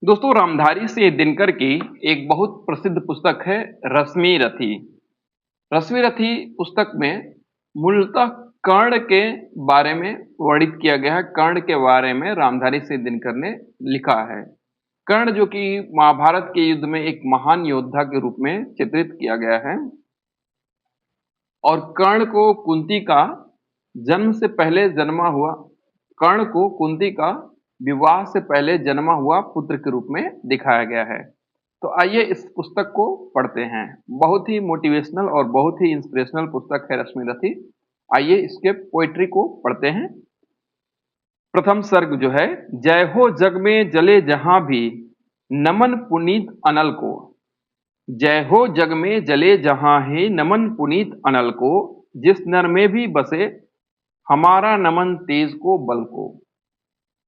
दोस्तों रामधारी सिंह दिनकर की एक बहुत प्रसिद्ध पुस्तक है रश्मि रथी। रश्मि रथी पुस्तक में मूलतः कर्ण के बारे में वर्णित किया गया है। कर्ण के बारे में रामधारी सिंह दिनकर ने लिखा है। कर्ण जो कि महाभारत के युद्ध में एक महान योद्धा के रूप में चित्रित किया गया है और कर्ण को कुंती का जन्म से पहले जन्मा हुआ कर्ण को कुंती का विवाह से पहले जन्मा हुआ पुत्र के रूप में दिखाया गया है। तो आइए इस पुस्तक को पढ़ते हैं। बहुत ही मोटिवेशनल और बहुत ही इंस्पिरेशनल पुस्तक है रश्मि रथी। आइए इसके पोइट्री को पढ़ते हैं। प्रथम सर्ग जो है, जय हो जग में जले जहां भी नमन पुनीत अनल को। जय हो जग में जले जहां है नमन पुनीत अनल को, जिस नर में भी बसे हमारा नमन तेज को बल को।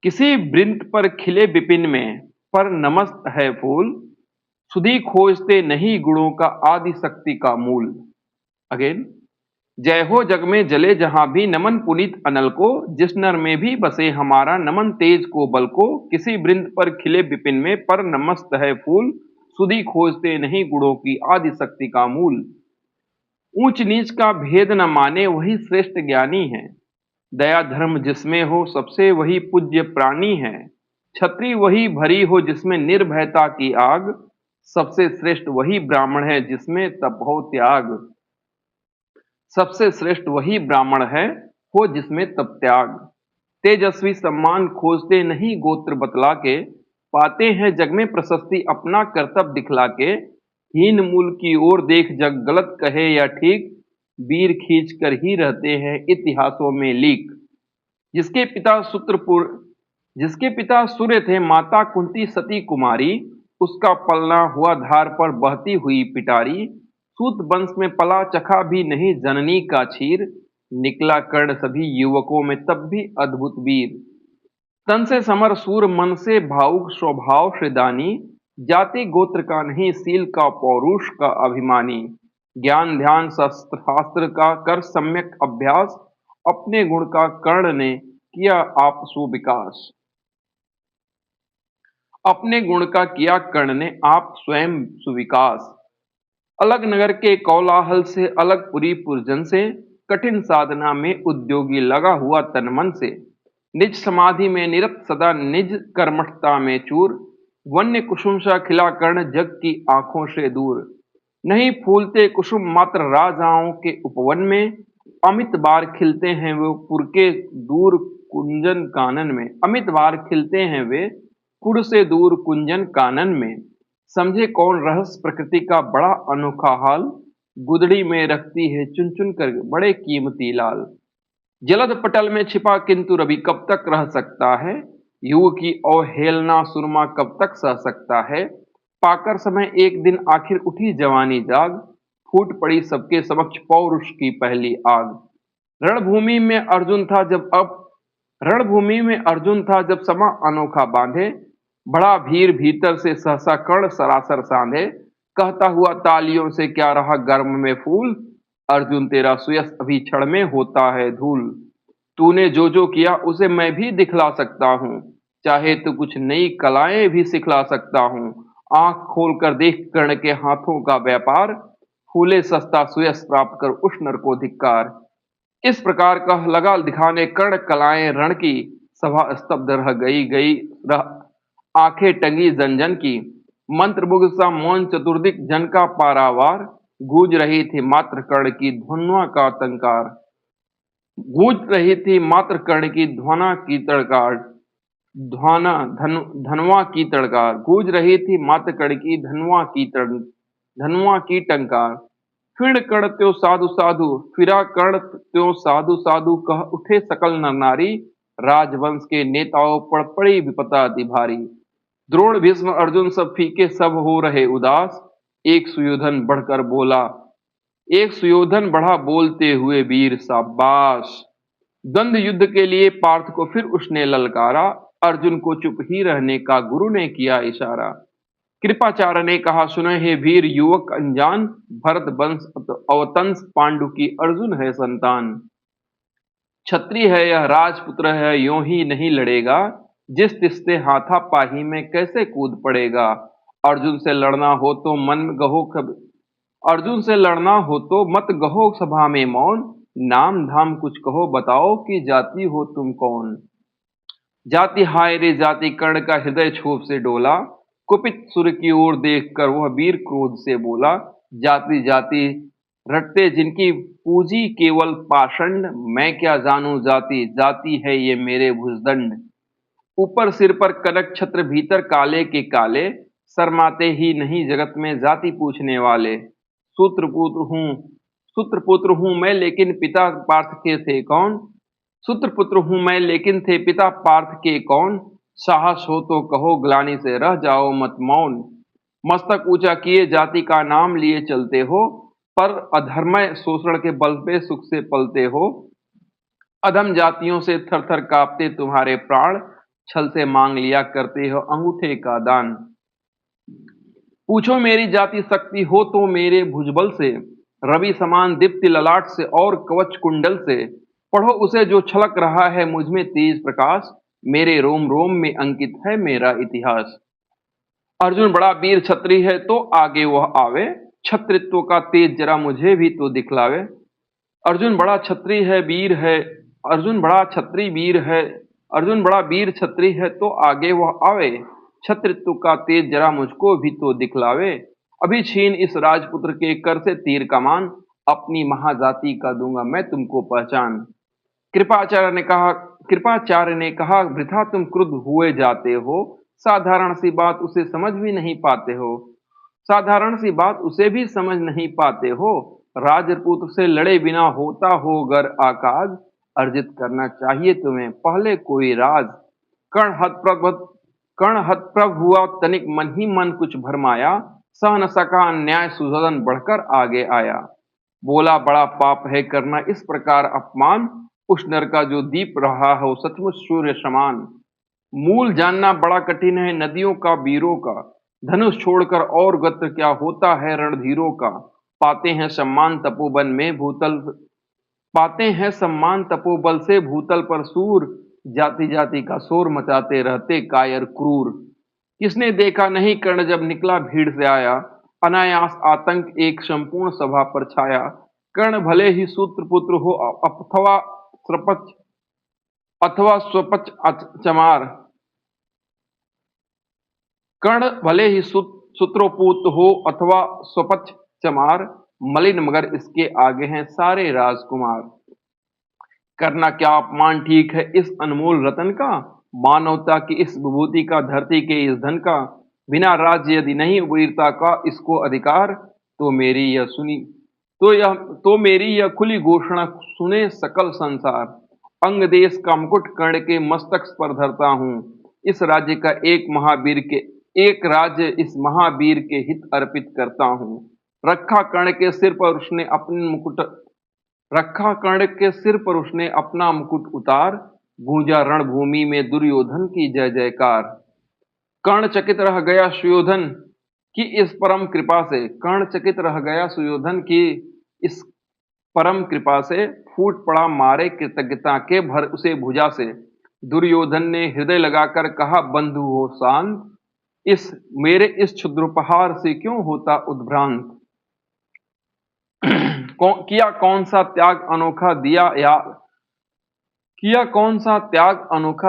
किसी वृंत पर खिले विपिन में पर नमस्त है फूल, सुधी खोजते नहीं गुणों का आदि शक्ति का मूल। अगेन, जय हो जग में जले जहां भी नमन पुनीत अनल को, जिस नर में भी बसे हमारा नमन तेज को बल को। किसी वृंत पर खिले विपिन में पर नमस्त है फूल, सुधी खोजते नहीं गुणों की आदि शक्ति का मूल। ऊंच नीच का भेद न माने वही श्रेष्ठ ज्ञानी है, दया धर्म जिसमें हो सबसे वही पूज्य प्राणी है। छत्री वही भरी हो जिसमें निर्भयता की आग, सबसे श्रेष्ठ वही ब्राह्मण है जिसमें तप हो त्याग। सबसे श्रेष्ठ वही ब्राह्मण है हो जिसमें तप त्याग। तेजस्वी सम्मान खोजते नहीं गोत्र बतला के, पाते हैं जग में प्रशस्ति अपना कर्तव्य दिखला के। हीन मूल की ओर देख जग गलत कहे या ठीक, वीर खींच कर ही रहते हैं इतिहासों में लीक। जिसके पिता सूत्रपुर जिसके पिता सूर्य थे माता कुंती सती कुमारी, उसका पलना हुआ धार पर बहती हुई पिटारी। सूत वंश में पला चखा भी नहीं जननी का क्षीर, निकला कर्ण सभी युवकों में तब भी अद्भुत वीर। तन से समर सूर मन से भावुक स्वभाव श्रीदानी, जाति गोत्र का नहीं सील का पौरुष का अभिमानी। ज्ञान ध्यान शस्त्र शास्त्र का कर सम्यक अभ्यास, अपने गुण का कर्ण ने किया आप सुविकास। अपने गुण का किया कर्ण ने आप स्वयं सुविकास। अलग नगर के कोलाहल से अलग पुरी पुरजन से, कठिन साधना में उद्योगी लगा हुआ तन मन से। निज समाधि में निरत सदा निज कर्मठता में चूर, वन्य कुसुम सा खिला कर्ण जग की आंखों से दूर। नहीं फूलते कुसुम मात्र राजाओं के उपवन में, अमित बार खिलते हैं वो पुर के दूर कुंजन कानन में। अमित बार खिलते हैं वे पुर से दूर कुंजन कानन में। समझे कौन रहस्य प्रकृति का बड़ा अनोखा हाल, गुदड़ी में रखती है चुन चुन कर बड़े कीमती लाल। जलद पटल में छिपा किंतु रवि कब तक रह सकता है, युग की अवहेलना सुरमा कब तक सह सकता है। पाकर समय एक दिन आखिर उठी जवानी जाग, फूट पड़ी सबके समक्ष पौरुष की पहली आग। रणभूमि में अर्जुन था जब अब रणभूमि में अर्जुन था जब समा अनोखा बांधे, बड़ा भीर भीतर से सहसा कर्ण सरासर सांधे। कहता हुआ तालियों से क्या रहा गर्म में फूल, अर्जुन तेरा सुयश अभी क्षण में होता है धूल। तूने जो जो किया उसे मैं भी दिखला सकता हूँ, चाहे तो कुछ नई कलाएं भी सिखला सकता हूँ। आंख खोल कर देख कर्ण के हाथों का व्यापार, फूले सस्ता सुयश प्राप्त कर उस नर को धिक्कार। इस प्रकार कह लगा दिखाने कर्ण कलाएं रण की, सभा स्तब्ध रह गई रह आंखें टंगी जन जन की। मंत्रमुग्ध सा मौन चतुर्दिक जन का पारावार, गूंज रही थी मात्र कर्ण की ध्वनियों का टंकार। गूंज रही थी मात्र कर्ण की ध्वना की तड़कार ध्वाना धनवा की तड़कार। गूंज रही थी मात्र कर्ण की धनवा की टंकार। फिर कर्ण त्यो साधु साधु फिरा कर्ण त्यो साधु साधु कह उठे सकल नर नारी। राजवंश के नेताओं पर पड़ी विपदा भारी। द्रोण भीष्म अर्जुन सब फीके सब हो रहे उदास, एक सुयोधन बढ़कर बोला एक सुयोधन बढ़ा बोलते हुए वीर शाबाश। द्वंद्व युद्ध के लिए पार्थ को फिर उसने ललकारा, अर्जुन को चुप ही रहने का गुरु ने किया इशारा। कृपाचार्य ने कहा सुने हे वीर युवक अनजान, भरत वंश अवतंस पांडु की अर्जुन है संतान। क्षत्रिय है यह राजपुत्र है यों ही नहीं लड़ेगा, जिस तिस्ते हाथापाई में कैसे कूद पड़ेगा। अर्जुन से लड़ना हो तो मन में गहो कब अर्जुन से लड़ना हो तो मत गहो सभा में मौन, नाम धाम कुछ कहो बताओ कि जाति हो तुम कौन। जाति हाय रे जाति, कर्ण का हृदय क्षोभ से डोला, कुपित सुर की ओर देखकर वह वीर क्रोध से बोला। जाति जाति रटते जिनकी पूजी केवल पाषंड, मैं क्या जानूं जाति, जाति है ये मेरे भुजदंड। ऊपर सिर पर कनक छत्र, भीतर काले के काले, शर्माते ही नहीं जगत में जाति पूछने वाले। सूत्रपुत्र हूं मैं लेकिन पिता पार्थ के थे कौन। सूत्रपुत्र हूं मैं लेकिन थे पिता पार्थ के कौन। साहस हो तो कहो ग्लानि से रह जाओ मत मौन। मस्तक ऊंचा किए जाति का नाम लिए चलते हो, पर अधर्मय शोषण के बल पे सुख से पलते हो। अधम जातियों से थर थर कांपते तुम्हारे प्राण, छल से मांग लिया करते हो अंगूठे का दान। पूछो मेरी जाति शक्ति हो तो मेरे भुजबल से, रवि समान दीप्ति ललाट से और कवच कुंडल से। पढ़ो उसे जो छलक रहा है मुझ में तेज प्रकाश, मेरे रोम रोम में अंकित है मेरा इतिहास। अर्जुन बड़ा वीर क्षत्रिय है तो आगे वह आवे, क्षत्रित्व का तेज जरा मुझे भी तो दिखलावे। अर्जुन बड़ा क्षत्रिय है वीर है अर्जुन बड़ा क्षत्रिय वीर है अर्जुन बड़ा वीर क्षत्रिय है तो आगे वह आवे, क्षत्रित्व का तेज जरा मुझको भी तो दिखलावे। अभी छीन इस राजपुत्र के कर से तीर कमान, अपनी महाजाति का दूंगा मैं तुमको पहचान। कृपाचार्य ने कहा वृथा तुम क्रुद्ध हुए जाते हो, साधारण सी बात उसे समझ भी नहीं पाते हो। साधारण सी बात उसे भी समझ नहीं पाते हो। राजपुत्र से लड़े बिना होता हो गर आकाज, अर्जित करना चाहिए तुम्हें पहले कोई राज। कर्ण हतप्रभ कर्ण हतप्रभ हुआ तनिक मन ही मन कुछ भरमाया, सह न सका अन्याय सुजोधन बढ़कर आगे आया। बोला बड़ा पाप है करना इस प्रकार अपमान, उस नर का जो दीप रहा हो सचमुच सूर्य समान। मूल जानना बड़ा कठिन है नदियों का वीरों का, धनुष छोड़कर और गत्र क्या होता है रणधीरों का। पाते हैं सम्मान तपोवन में भूतल पाते हैं सम्मान तपोबल से भूतल पर सूर, जाति जाति का शोर मचाते रहते कायर क्रूर। किसने देखा नहीं कर्ण जब निकला भीड़ से आया, अनायास आतंक एक संपूर्ण सभा पर छाया। कर्ण भले ही सूत्रपुत्र हो स्वपच अथवा स्वपच चमार कर्ण भले ही सूत्रोपूत हो अथवा स्वपच चमार, मलिन मगर इसके आगे हैं सारे राजकुमार। करना क्या अपमान ठीक है इस अनमोल रतन का, मानवता की इस विभूति का धरती के इस धन का। बिना राज्य यदि नहीं वीरता का इसको अधिकार, तो मेरी यह सुनी तो मेरी यह खुली घोषणा सुने सकल संसार। अंग देश का मुकुट कर्ण के मस्तक पर धरता हूँ, इस राज्य का एक राज्य इस महावीर के हित अर्पित करता हूँ। रखा कर्ण के सिर पर उसने अपने मुकुट रखा कर्ण के सिर पर उसने अपना मुकुट उतार, गूंजा रणभूमि में दुर्योधन की जय जयकार। कर्ण चकित रह गया सुयोधन की इस परम कृपा से कर्ण चकित रह गया सुयोधन की इस परम कृपा से, फूट पड़ा मारे कृतज्ञता के भर उसे भुजा से। दुर्योधन ने हृदय लगाकर कहा बंधु हो शांत, इस क्षुद्रोपहार से क्यों होता उद्भ्रांत। किया कौन सा त्याग अनोखा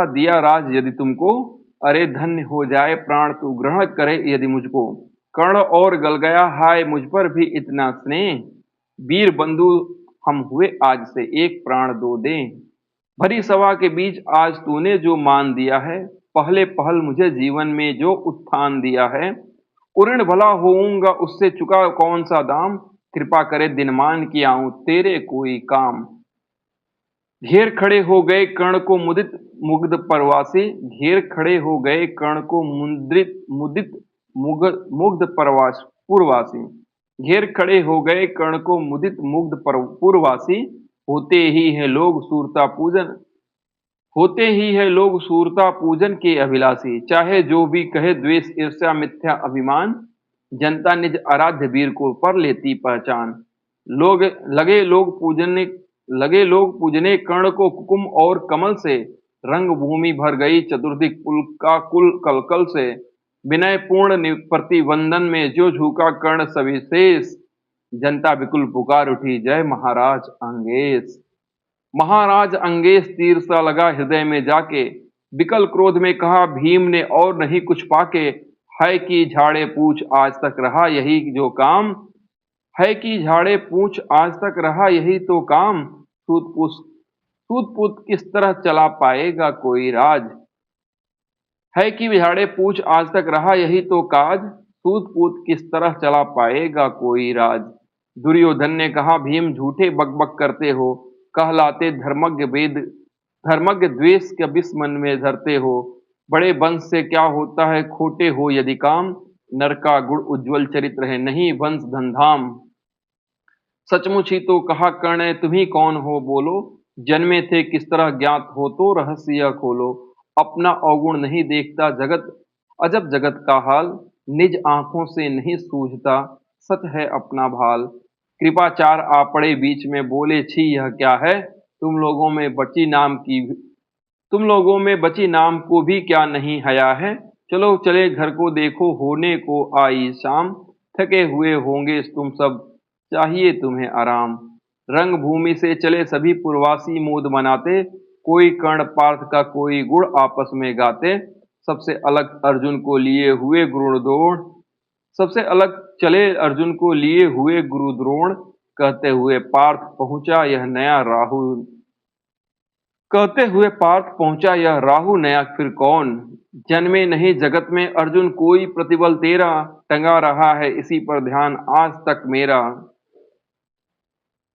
दिया राज यदि तुमको, अरे धन्य हो जाए प्राण तू ग्रहण करे यदि मुझको। कर्ण और गल गया हाय मुझ पर भी इतना स्नेह, वीर बंधु हम हुए आज से एक प्राण दो दे। भरी सभा के बीच आज तूने जो मान दिया है, पहले पहल मुझे जीवन में जो उत्थान दिया है। उऋण भला होऊंगा उससे चुका कौन सा दाम, कृपा करे दिनमान की आऊं तेरे कोई काम। घेर खड़े हो गए कर्ण को मुदित मुग्ध परवासी, घेर खड़े हो गए कर्ण को मुदित मुग्ध पुरवासी। घेर खड़े हो गए कर्ण को मुदित मुग्ध पुरवासी, होते ही है लोग सूरता पूजन के अभिलाषी। चाहे जो भी कहे द्वेष ईर्ष्या मिथ्या अभिमान, जनता निज आराध्य वीर को पर लेती पहचान। लोग लगे लोग पूजने कर्ण को कुकुम और कमल से, रंगभूमि भर गई चतुर्दिक पुलका कुल कलकल से। विनय पूर्ण प्रतिवंदन में जो झुका कर्ण सविशेष। जनता बिल्कुल पुकार उठी, जय महाराज अंगेश। महाराज अंगेश तीर सा लगा हृदय में जाके। विकल क्रोध में कहा भीम ने, और नहीं कुछ पाके। है कि झाड़े पूछ आज तक रहा यही जो काम। है कि झाड़े पूछ आज तक रहा यही तो काम। सूत पूत किस तरह चला पाएगा कोई राज। है कि झाड़े पूछ आज तक रहा यही तो काज। सूत पूत किस तरह चला पाएगा कोई राज। दुर्योधन ने कहा भीम झूठे बकबक करते हो। कहलाते धर्मज्ञ वेद, धर्मज्ञ द्वेष के विष मन में धरते हो। बड़े वंश से क्या होता है खोटे हो यदि काम। नर का गुण उज्ज्वल चरित्र है नहीं वंश धनधाम। सचमुच ही तो कहा कर्ण तुम्ही कौन हो बोलो। जन्मे थे किस तरह ज्ञात हो तो रहस्य यह खोलो। अपना अवगुण नहीं देखता जगत, अजब जगत का हाल। निज आंखों से नहीं सूझता सच है अपना भाल। कृपाचार आ पड़े बीच में बोले छी यह क्या है। तुम लोगों में बची नाम को भी क्या नहीं हया है। चलो चले घर को देखो होने को आई शाम। थके हुए होंगे तुम सब चाहिए तुम्हें आराम। रंगभूमि से चले सभी पुरवासी मोद मनाते। कोई कर्ण पार्थ का कोई गुण आपस में गाते। सबसे अलग अर्जुन को लिए हुए गुरु द्रोण। सबसे अलग चले अर्जुन को लिए हुए गुरु द्रोण। कहते हुए पार्थ पहुंचा यह नया राहु। कहते हुए पार्थ पहुंचा यह राहु नया फिर कौन। जन्मे नहीं जगत में अर्जुन कोई प्रतिबल तेरा। टंगा रहा है इसी पर ध्यान आज तक मेरा।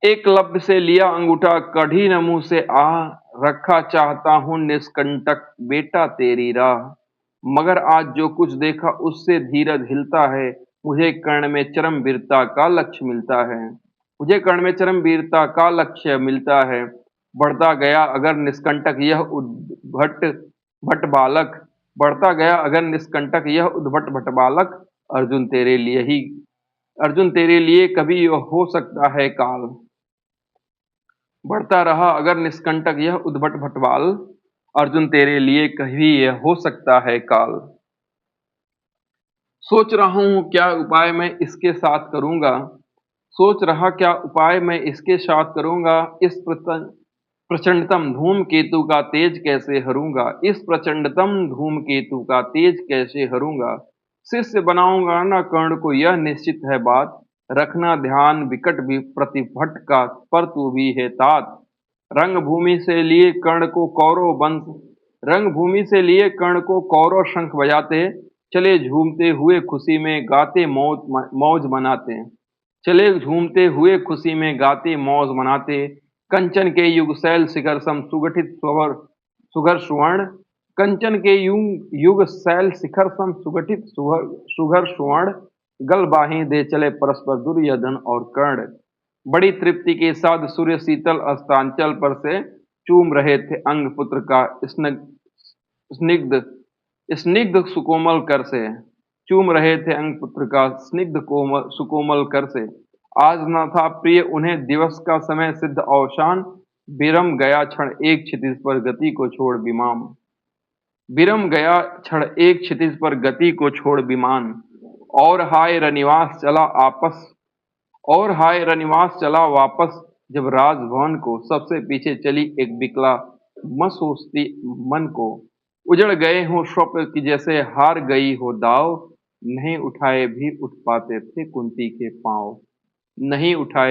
एकलव्य से लिया अंगूठा कढ़ी न मुंह से आह। रखा चाहता हूं निष्कंटक बेटा तेरी राह। मगर आज जो कुछ देखा उससे धीरज हिलता है। मुझे कर्ण में चरम वीरता का लक्ष्य मिलता है। मुझे कर्ण में चरम वीरता का लक्ष्य मिलता है। बढ़ता गया अगर निष्कंटक यह उद्भट भट बालक। बढ़ता गया अगर निष्कंटक यह उद्भट भट बालक। अर्जुन तेरे लिए ही अर्जुन तेरे लिए कभी यह हो सकता है काल। बढ़ता रहा अगर निष्कंटक यह उद्भट भटबाल। अर्जुन तेरे लिए कभी यह हो सकता है काल। सोच रहा हूं क्या उपाय मैं इसके साथ करूंगा। सोच रहा क्या उपाय मैं इसके साथ करूंगा। इस प्रचंडतम धूमकेतु का तेज कैसे हरूंगा। इस प्रचंडतम धूमकेतु का तेज कैसे हरूंगा। शिष्य बनाऊंगा न कर्ण को यह निश्चित है बात। रखना ध्यान विकट भी प्रतिभट का पर तू भी है तात। रंगभूमि से लिए कर्ण को कौरव वंश रंगभूमि से लिए कर्ण को कौरव शंख बजाते। चले झूमते हुए खुशी में गाते मौज मनाते। चले झूमते हुए खुशी में गाते मौज मनाते। कंचन के युग शैल शिखर सम सुगठित सुघर सुवर्ण। कंचन के युग शैल शिखर सम सुगठित सुघर सुवर्ण। गल बाहें दे चले परस्पर दुर्योधन और कर्ण। बड़ी तृप्ति के साथ सूर्य शीतल अस्तांचल पर से चूम रहे थे अंग पुत्र का स्निग्ध स्निग्ध सुकोमल कर से। चूम रहे थे अंग पुत्र का स्निग्ध कोमल सुकोमल कर से। आज न था प्रिय उन्हें दिवस का समय सिद्ध अवसान। विरम गया क्षण एक क्षितिज पर गति को छोड़ विमान। विरम गया क्षण एक क्षितिज पर गति को छोड़ विमान। और हाय रनिवास चला आपस और हाय रनिवास चला वापस। जब राजभवन को सबसे पीछे चली एक बिकला मसोस्ती मन को। उजड़ गए हो स्वप्न की जैसे हार गई हो दाव। नहीं उठाए भी उठ पाते थे कुंती के पांव। नहीं उठाए